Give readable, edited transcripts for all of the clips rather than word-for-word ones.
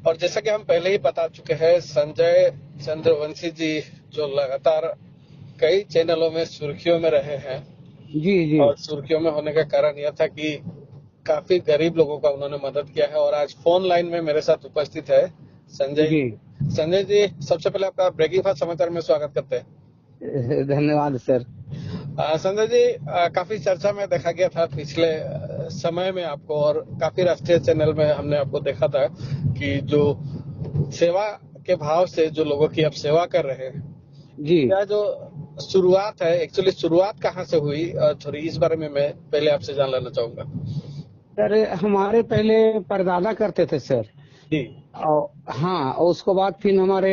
और जैसा कि हम पहले ही बता चुके हैं, संजय चंद्रवंशी जी जो लगातार कई चैनलों में सुर्खियों में रहे हैं। जी जी और सुर्खियों में होने का कारण यह था कि काफी गरीब लोगों का उन्होंने मदद किया है। और आज फोन लाइन में मेरे साथ उपस्थित है संजय जी। जी। संजय जी, सबसे पहले आपका ब्रेकिंग फास्ट समाचार में स्वागत करते हैं। धन्यवाद सर। संजय जी, काफी चर्चा में देखा गया था पिछले समय में आपको, और काफी राष्ट्रीय चैनल में हमने आपको देखा था कि जो सेवा के भाव से जो लोगों की आप सेवा कर रहे हैं, जी क्या जो शुरुआत है, एक्चुअली शुरुआत कहाँ से हुई, थोड़ी इस बारे में मैं पहले आपसे जान लेना चाहूंगा। सर, हमारे पहले परदादा करते थे सर। जी और हाँ, और उसके बाद फिर हमारे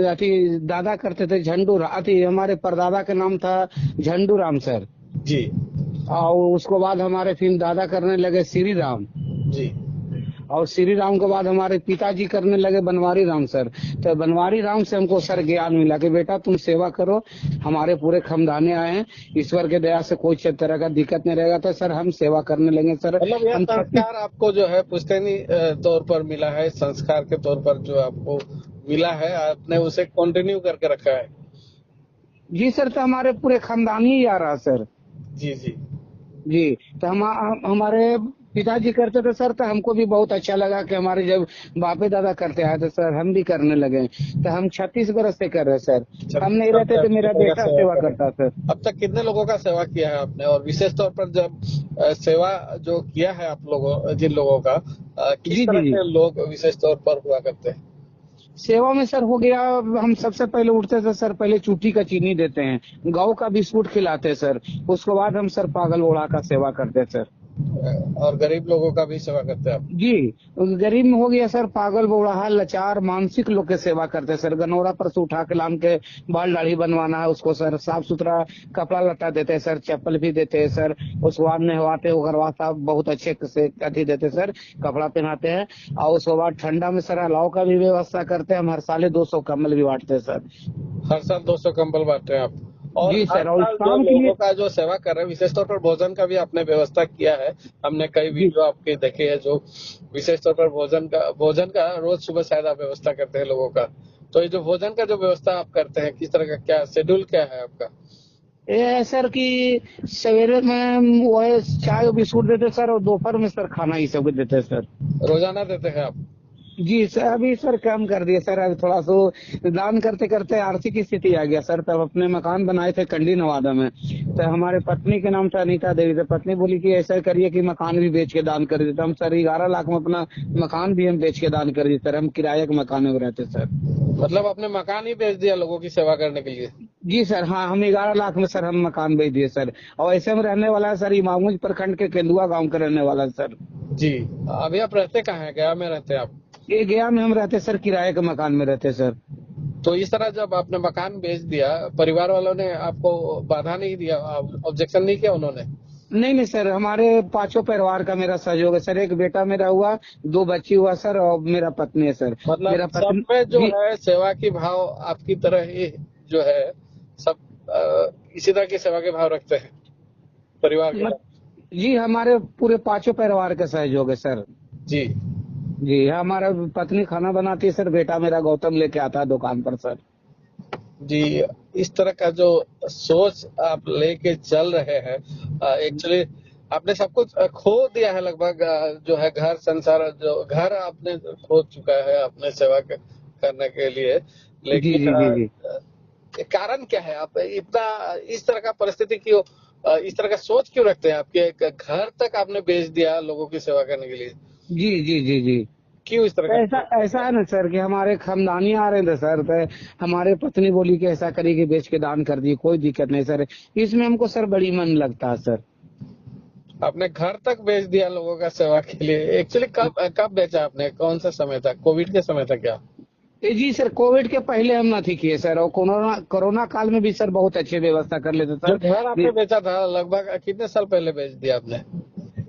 अथी दादा करते थे झंडू अथी हमारे परदादा का नाम था झंडू राम सर। जी और उसके बाद हमारे फिर दादा करने लगे श्री राम। जी। और श्री राम के बाद हमारे पिताजी करने लगे बनवारी राम सर। तो बनवारी राम से हमको सर ज्ञान मिला कि बेटा तुम सेवा करो, हमारे पूरे खानदाने आए हैं, ईश्वर के दया से कोई तरह का दिक्कत नहीं रहेगा। तो सर हम सेवा करने लगे सर। मतलब यह हम 36। संस्कार आपको जो है पुश्तैनी तौर पर मिला है, संस्कार के तौर पर जो आपको मिला है, आपने उसे कंटिन्यू करके रखा है। जी सर, तो हमारे पूरे खानदान ही आ रहा सर। जी जी जी, तो हमारे पिताजी करते थे सर, तो हमको भी बहुत अच्छा लगा कि हमारे जब बापे दादा करते आए थे सर, हम भी करने लगे। तो हम 36 बरस से कर रहे सर। हम नहीं रहते तो मेरा लोगों का बेटा सेवा सेवा कर रहे करता सर। हैं। अब तक कितने लोगों का सेवा किया है आपने, और विशेष तौर पर जब सेवा जो किया है आप लोगों, जिन लोगों का, किस जी जी तरह जी। के लोग विशेष तौर पर हुआ करते हैं? सेवा में सर हो गया, हम सबसे पहले उठते थे सर, पहले चूटी का चीनी देते हैं, गाँव का बिस्कुट खिलाते सर। उसके बाद हम सर पागल ओढ़ा का सेवा करते सर। और गरीब लोगों का भी सेवा करते हैं आप? जी, गरीब में हो गया सर, पागल बौड़ाहा लाचार मानसिक लोग के सेवा करते सर। गनौरा पर से उठा के लान के बाल दाढ़ी बनवाना है उसको सर, साफ सुथरा कपड़ा लत्ता देते हैं सर, चप्पल भी देते हैं सर। उसके बाद नहवाते उगरवा साहब बहुत अच्छे से अथी देते सर, कपड़ा पहनाते हैं। और उसके बाद ठंडा में सर अलाव का भी व्यवस्था करते हैं हम। हर साल 200 कम्बल भी बांटते हैं सर। हर साल 200 कंबल बांटे हैं आप? और जी हर सर, और इस साल जो काम के लिए। लोगों का जो सेवा कर रहे हैं, विशेष तौर पर भोजन का भी आपने व्यवस्था किया है। हमने कई जी वीडियो आपके देखे हैं जो विशेष तौर पर भोजन का रोज सुबह शायद आप व्यवस्था करते हैं लोगों का। तो ये जो भोजन का जो व्यवस्था आप करते हैं, किस तरह का, क्या शेड्यूल क्या है आपका? ये है सर कि सवेरे में वो है चाय बिस्कुट देते सर, और दोपहर में सर खाना ही सब देते सर। रोजाना देते हैं आप? जी सर, अभी सर कम कर दिए सर। अभी थोड़ा सा दान करते करते आर्थिक स्थिति आ गया सर। तब अपने मकान बनाए थे कंडी नवादा में, तो हमारे पत्नी के नाम था अनीता देवी। तो पत्नी बोली कि ऐसा करिए कि मकान भी बेच के दान कर देते। हम सर 11 लाख में अपना मकान भी हम बेच के दान कर दिए सर। हम किराए के मकान में रहते सर। मतलब आपने मकान ही बेच दिया लोगों की सेवा करने के लिए? जी सर, हाँ, हम 11 लाख में सर हम मकान बेच दिए सर। और ऐसे में रहने वाला है सर, इमामगंज प्रखंड के केंदुआ गाँव का रहने वाला है सर। जी। अभी आप रहते कहाँ हैं, गया में रहते हैं आप? ये गया में हम रहते सर, किराए के मकान में रहते सर। तो इस तरह जब आपने मकान बेच दिया, परिवार वालों ने आपको बाधा नहीं दिया, ऑब्जेक्शन नहीं किया उन्होंने? नहीं नहीं सर, हमारे पांचों परिवार का मेरा सहयोग है सर। एक बेटा मेरा हुआ, 2 बच्ची हुआ सर, और मेरा पत्नी है सर। मतलब मेरा सब पत्नी में जो जी। है सेवा की भाव आपकी तरह ही जो है, सब इसी तरह की सेवा के भाव रखते हैं परिवार के मत, साथ? जी, हमारे पूरे पांचों परिवार का सहयोग है सर। जी जी, हमारा पत्नी खाना बनाती है सर, बेटा मेरा गौतम लेके आता है दुकान पर सर। जी। इस तरह का जो सोच आप लेके चल रहे हैं, एक्चुअली आपने सब कुछ खो दिया है लगभग, जो है घर संसार, जो घर आपने खो चुका है अपने सेवा करने के लिए। जी लेकिन जी जी जी। कारण क्या है, आप इतना इस तरह का परिस्थिति क्यों, इस तरह का सोच क्यों रखते हैं? आपके एक घर तक आपने बेच दिया लोगों की सेवा करने के लिए, जी जी जी जी। क्यों इस तरह तो का ऐसा सोच? ऐसा है ना सर कि हमारे खानदानी आ रहे थे सर। तो हमारे पत्नी बोली कि ऐसा करिए कि बेच के दान कर दिए, कोई दिक्कत नहीं सर। इसमें हमको सर बड़ी मन लगता है सर। आपने घर तक बेच दिया लोगों का सेवा के लिए, एक्चुअली कब कब बेचा आपने, कौन सा समय था, कोविड के समय था क्या? जी सर, कोविड के पहले हम नहीं किए सर। और कोरोना कोरोना काल में भी सर बहुत अच्छी व्यवस्था कर लेते जो सर। घर आपने बेचा था लगभग कितने साल पहले बेच दिया आपने?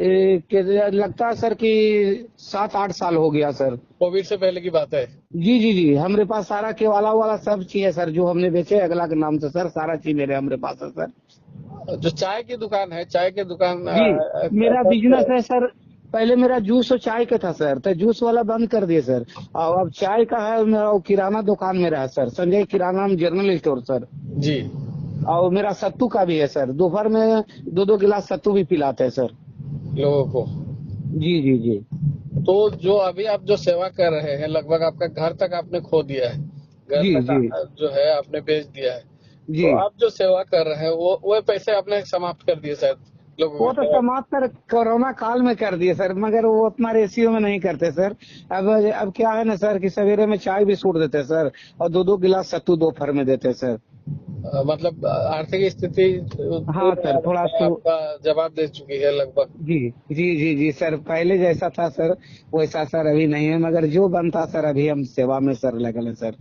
लगता है सर कि 7-8 साल हो गया सर। कोविड से पहले की बात है? जी जी जी, हमारे पास सारा केवाला वाला सब चीज है सर, जो हमने बेचे अगला के नाम से सर। सारा चीज मेरे हमारे पास है सर। जो चाय की दुकान है, चाय की दुकान जी, मेरा कब से बिजनेस है? है सर। पहले मेरा जूस और चाय का था सर, तो जूस वाला बंद कर दिए सर। और अब चाय का है, मेरा वो किराना दुकान मेरा है सर, संजय किराना जनरल स्टोर सर। जी। और मेरा सत्तू का भी है सर, दोपहर में 2-2 गिलास सत्तू भी पिलाते हैं सर। लोगों को। जी जी जी। तो जो अभी आप जो सेवा कर रहे हैं, लगभग आपका घर तक आपने खो दिया है, घर जी तक जी जो है आपने बेच दिया है। जी। तो आप जो सेवा कर रहे हैं वो पैसे आपने समाप्त कर दिए शायद लोगों वो की तो सेवा। समाप्त सर कोरोना काल में कर दिए सर, मगर वो उतना रेशियो में नहीं करते सर। अब क्या है ना सर कि सवेरे में चाय भी छूट देते सर, और 2-2 गिलास सत्तू दोपहर में देते सर। मतलब आर्थिक स्थिति हाँ पूर्ण सर, थोड़ा आपका आपका जवाब दे चुकी है लगभग। जी जी जी जी सर, पहले जैसा था सर वैसा सर अभी नहीं है, मगर जो बनता सर अभी हम सेवा में सर लगे हैं सर।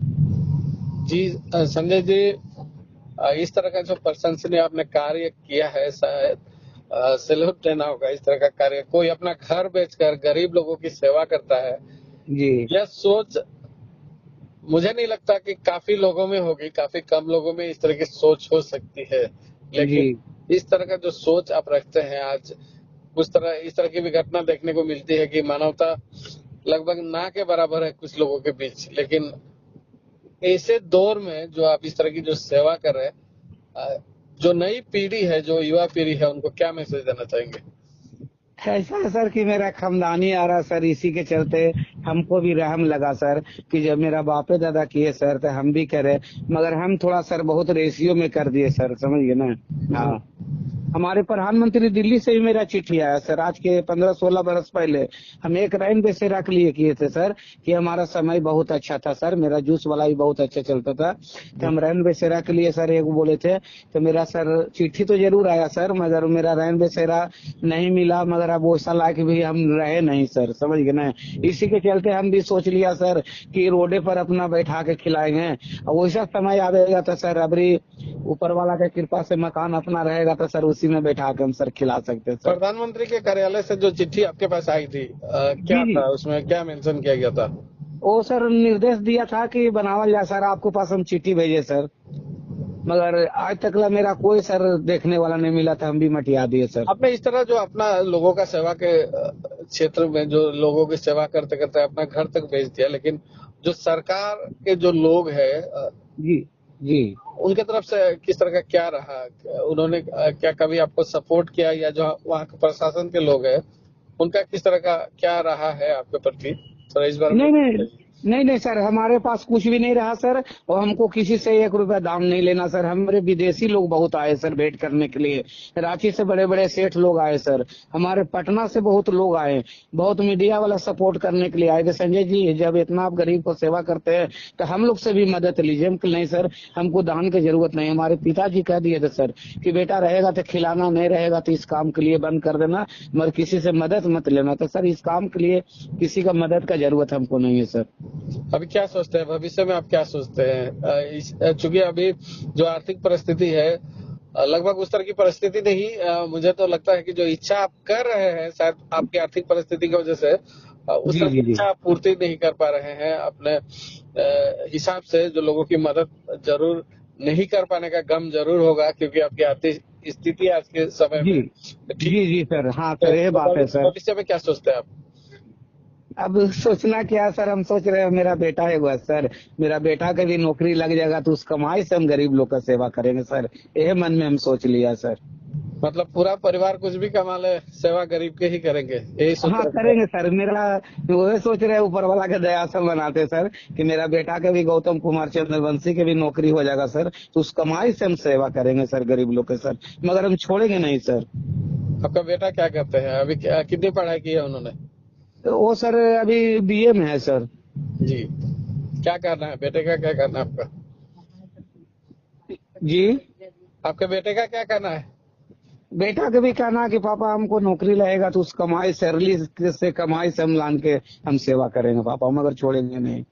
जी। संजय जी, इस तरह का जो प्रशंसनीय आपने कार्य किया है, शायद सैल्यूट देना होगा। इस तरह का कार्य कोई अपना घर बेचकर गरीब लोगों की सेवा करता है, जी यह सोच मुझे नहीं लगता कि काफी लोगों में होगी, काफी कम लोगों में इस तरह की सोच हो सकती है। जी। लेकिन इस तरह का जो सोच आप रखते हैं आज, इस तरह की भी घटना देखने को मिलती है कि मानवता लगभग ना के बराबर है कुछ लोगों के बीच। लेकिन ऐसे दौर में जो आप इस तरह की जो सेवा कर रहे हैं, जो नई पीढ़ी है, जो युवा पीढ़ी है, उनको क्या मैसेज देना चाहेंगे? ऐसा है सर कि मेरा खानदानी आ रहा सर, इसी के चलते हमको भी रहम लगा सर कि जब मेरा बापे दादा किए सर तो हम भी करें, मगर हम थोड़ा सर बहुत रेशियो में कर दिए सर, समझिए ना। हाँ, हमारे प्रधानमंत्री दिल्ली से ही मेरा चिट्ठी आया सर, आज के 15-16 बरस पहले। हम एक रैन बेसेरा के लिए किए थे सर, कि हमारा समय बहुत अच्छा था सर, मेरा जूस वाला भी बहुत अच्छा चलता था, तो हम रैन बेसेरा के लिए सर एक बोले थे। तो मेरा सर चिट्ठी तो जरूर आया सर, मगर मेरा रैन बेसेरा नहीं मिला, मगर अब वैसा लायक भी हम रहे नहीं सर, समझ गए ना। इसी के चलते हम भी सोच लिया सर कि रोडे पर अपना बैठा के खिलाएंगे, और वैसा समय आएगा तो सर अभी ऊपर वाला के कृपा से मकान अपना रहेगा तो सर उसी में बैठा के हम सर खिला सकते हैं सर। प्रधानमंत्री के कार्यालय से जो चिट्ठी आपके पास आई थी, जी क्या जी। था उसमें, क्या मेंशन किया गया था? वो सर निर्देश दिया था कि बनावल जाए सर, आपके पास हम चिट्ठी भेजे सर, मगर आज तक ला मेरा कोई सर देखने वाला नहीं मिला था, हम भी मटिया दिए सर। आपने इस तरह जो अपना लोगों का सेवा के क्षेत्र में जो लोगों की सेवा करते करते अपना घर तक भेज दिया, लेकिन जो सरकार के जो लोग हैं, जी जी। उनके तरफ से किस तरह का क्या रहा? उन्होंने क्या कभी आपको सपोर्ट किया, या जो वहाँ के प्रशासन के लोग हैं उनका किस तरह का क्या रहा है आपके प्रति? सर इस बारे में नहीं नहीं बताइए। नहीं नहीं सर, हमारे पास कुछ भी नहीं रहा सर, और हमको किसी से 1 रुपया दाम नहीं लेना सर। हमारे विदेशी लोग बहुत आए सर भेंट करने के लिए, रांची से बड़े बड़े सेठ लोग आए सर, हमारे पटना से बहुत लोग आए, बहुत मीडिया वाला सपोर्ट करने के लिए आए थे। संजय जी, जब इतना आप गरीब को सेवा करते हैं तो हम लोग से भी मदद लीजिए। हम नहीं सर, हमको दान की जरूरत नहीं। हमारे पिताजी कह दिए थे सर कि बेटा रहेगा तो खिलाना, नहीं रहेगा तो इस काम के लिए बंद कर देना, मगर किसी से मदद मत लेना। तो सर इस काम के लिए किसी का मदद का जरूरत हमको नहीं है सर। अभी क्या सोचते हैं, भविष्य में आप क्या सोचते हैं? चूंकि अभी जो आर्थिक परिस्थिति है, लगभग उस तरह की परिस्थिति नहीं, मुझे तो लगता है कि जो इच्छा आप कर रहे हैं, शायद आपकी आर्थिक परिस्थिति की वजह से उस जी तरह जी की जी। इच्छा आप पूर्ति नहीं कर पा रहे हैं अपने हिसाब से। जो लोगों की मदद जरूर नहीं कर पाने का गम जरूर होगा, क्योंकि आपकी आर्थिक स्थिति आज के समय जी में ठीक जी जी सर, हाँ है। सर ये तो बात है सर। भविष्य में क्या सोचते हैं आप? अब सोचना क्या सर, हम सोच रहे हैं मेरा बेटा है वो सर, मेरा बेटा का भी नौकरी लग जाएगा तो उस कमाई से हम गरीब लोग का सेवा करेंगे सर, यह मन में हम सोच लिया सर। मतलब पूरा परिवार कुछ भी कमा ले, सेवा गरीब के ही करेंगे, यही सोच हाँ रखते हैं? करेंगे सर, मेरा वो सोच रहे हैं ऊपर वाला के दया से बनाते सर कि मेरा बेटा के भी गौतम कुमार चंद्रवंशी के भी नौकरी हो जाएगा सर, तो उस कमाई से हम सेवा करेंगे सर गरीब लोग के सर, मगर हम छोड़ेंगे नहीं सर। आपका बेटा क्या करते हैं अभी, कितनी पढ़ाई की है उन्होंने? तो वो सर अभी बीए में है सर। जी। क्या करना है बेटे का, क्या करना है आपका? जी। आपके बेटे का क्या करना है? बेटा के भी कहना कि पापा हमको नौकरी लगेगा तो उस कमाई सैलरी से कमाई से हम लान के हम सेवा करेंगे पापा, मगर छोड़ेंगे नहीं।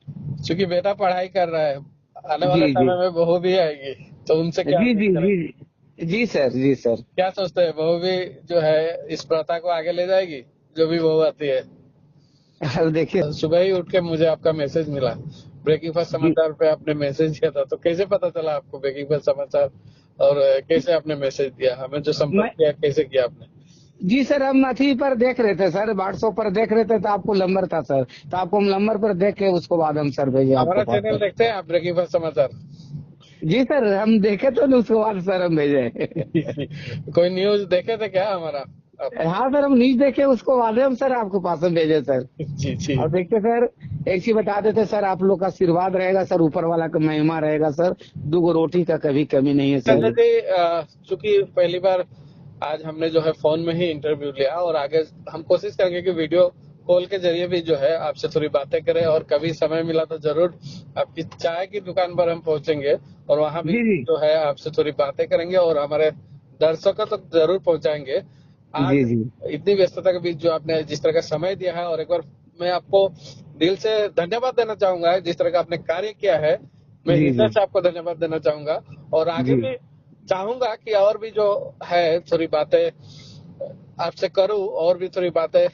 क्योंकि बेटा पढ़ाई कर रहा है, आने जी वाले जी समय में बहू भी आएगी, तो उनसे क्या जी उम्मीद जी करें? जी जी सर, जी सर। क्या सोचते हैं, बहू भी जो है इस प्रथा को आगे ले जाएगी, जो भी बहू आती है? अब देखिए। सुबह ही उठ के मुझे आपका मैसेज मिला, ब्रेकिंग फर्स्ट जी समाचार पे आपने मैसेज किया था, तो कैसे पता चला आपको ब्रेकिंग फर्स्ट समाचार, और कैसे आपने मैसेज दिया हमें, जो संपर्क मैं किया कैसे किया आपने? जी सर, हम अथी पर देख रहे थे सर, व्हाट्सएप पर देख रहे थे तो आपको नंबर था सर, तो आपको हम नंबर पर देख के उसको बाद हम सर भेजे आपके हमारा पास चैनल सर। देखते हैं आप, ब्रेकिंग समाचार? जी सर, हम देखे तो उसके बाद सर हम भेजे। कोई न्यूज देखे थे क्या हमारा आप? हाँ सर, हम न्यूज देखे उसको बाद हम सर आपके पास हम भेजे सर। जी जी। और देखते सर, एक चीज बता देते सर, आप लोग का आशीर्वाद रहेगा सर, ऊपर वाला का महिमा रहेगा सर, 2 रोटी का कभी कमी नहीं है संजय सर। जी, चूंकि पहली बार आज हमने जो है फोन में ही इंटरव्यू लिया, और आगे हम कोशिश करेंगे कि वीडियो कॉल के जरिए भी जो है आपसे थोड़ी बातें करें, और कभी समय मिला तो जरूर आपकी चाय की दुकान पर हम पहुंचेंगे और वहां भी जी जी। जो है आपसे थोड़ी बातें करेंगे और हमारे दर्शकों तक जरूर पहुंचाएंगे। जी आज जी। इतनी व्यस्तता के बीच जो आपने जिस तरह का समय दिया है, और एक बार मैं आपको दिल से धन्यवाद देना चाहूंगा, जिस तरह का आपने कार्य किया है, मैं जी हृदय जी। से आपको धन्यवाद देना चाहूंगा। और आगे जी भी चाहूंगा कि और भी जो है थोड़ी बातें आपसे करूं, और भी थोड़ी बातें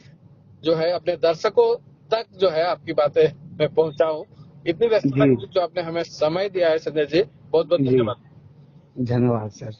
जो है अपने दर्शकों तक जो है आपकी बातें मैं पहुंचाऊं। इतनी व्यस्तता जी। के बीच जो आपने हमें समय दिया है संजय जी, बहुत बहुत जी धन्यवाद। धन्यवाद सर।